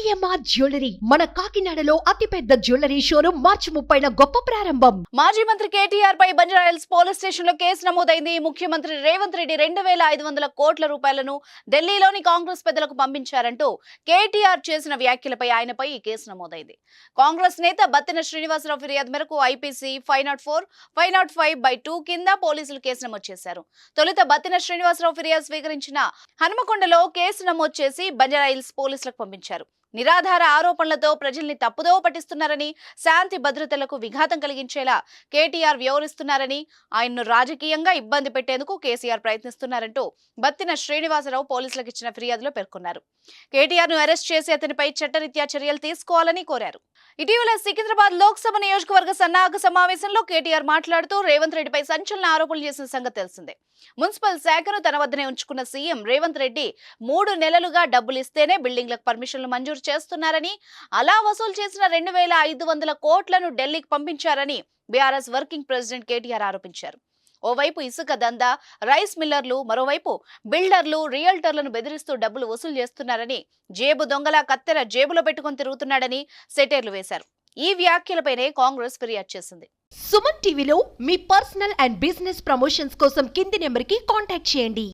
CMR jewellery మన కాకినాడలో అతిపెద్ద జ్యువెలరీ షోరూం మార్చి 30న గొప్ప ప్రారంభం. మాజీ మంత్రి కేటీఆర్ పై బంజారాహిల్స్ పోలీస్ స్టేషన్ లో కేసు నమోదైంది. ముఖ్యమంత్రి రేవంత్ రెడ్డి 2500 కోట్ల రూపాయలను ఢిల్లీలోని కాంగ్రెస్ పెద్దలకు పంపించారంటూ కేటీఆర్ చేసిన వ్యాఖ్యలపై ఆయనపై ఈ కేసు నమోదైంది. కాంగ్రెస్ నేత బత్తిన శ్రీనివాసరావు ఫిర్యాదు మేరకు ఐపీసీ 504, 505/2 కింద పోలీసులు కేసు నమోదు చేశారు. తొలుత బత్తిన శ్రీనివాసరావు ఫిర్యాదు స్వీకరించిన హనుమకొండలో కేసు నమోదు చేసి బంజారాహిల్స్ పోలీసులకు పంపించారు. నిరాధార ఆరోపణలతో ప్రజల్ని తప్పుదోవ పట్టిస్తున్నారని, శాంతి భద్రతలకు విఘాతం కలిగించేలా కేటీఆర్ వ్యవహరిస్తున్నారని, ఆయన్ను రాజకీయంగా ఇబ్బంది పెట్టేందుకు కేసీఆర్ ప్రయత్నిస్తున్నారంటూ బత్తిన శ్రీనివాసరావు పోలీసులకు ఇచ్చిన ఫిర్యాదులో పేర్కొన్నారు. కేటీఆర్ ను అరెస్ట్ చేసి అతనిపై చట్టరీత్యా చర్యలు తీసుకోవాలని కోరారు. ఇటీవల సికింద్రాబాద్ లోక్సభ నియోజకవర్గ సన్నాహక సమావేశంలో కేటీఆర్ మాట్లాడుతూ రేవంత్ రెడ్డిపై సంచలన ఆరోపణలు చేసిన సంగతి తెలిసిందే. మున్సిపల్ శాఖను తన వద్దనే ఉంచుకున్న సీఎం రేవంత్ రెడ్డి 3 నెలలుగా డబ్బులు ఇస్తేనే బిల్డింగ్లకు పర్మిషన్లు మంజూరు చేస్తున్నారని, అలా వసూలు చేసిన 2500 కోట్లను ఢిల్లీకి పంపించారని బీఆర్ఎస్ వర్కింగ్ ప్రెసిడెంట్ కేటీఆర్ ఆరోపించారు. ఓవైపు ఇసుక దందా, రైస్ మిల్లర్లు, మరోవైపు బిల్డర్లు, రియల్టర్లను బెదిరిస్తూ డబ్బులు వసూలు చేస్తున్నారని, జేబు దొంగల కత్తెర జేబులో పెట్టుకుని తిరుగుతున్నాడని సెటైర్లు వేశారు. ఈ వ్యాఖ్యలపైనే కాంగ్రెస్ ఫిర్యాదు చేసింది. సుమన్ టీవీలో మీ పర్సనల్ అండ్ బిజినెస్ ప్రమోషన్స్ కోసం కింది నెంబర్కి కాంటాక్ట్ చేయండి.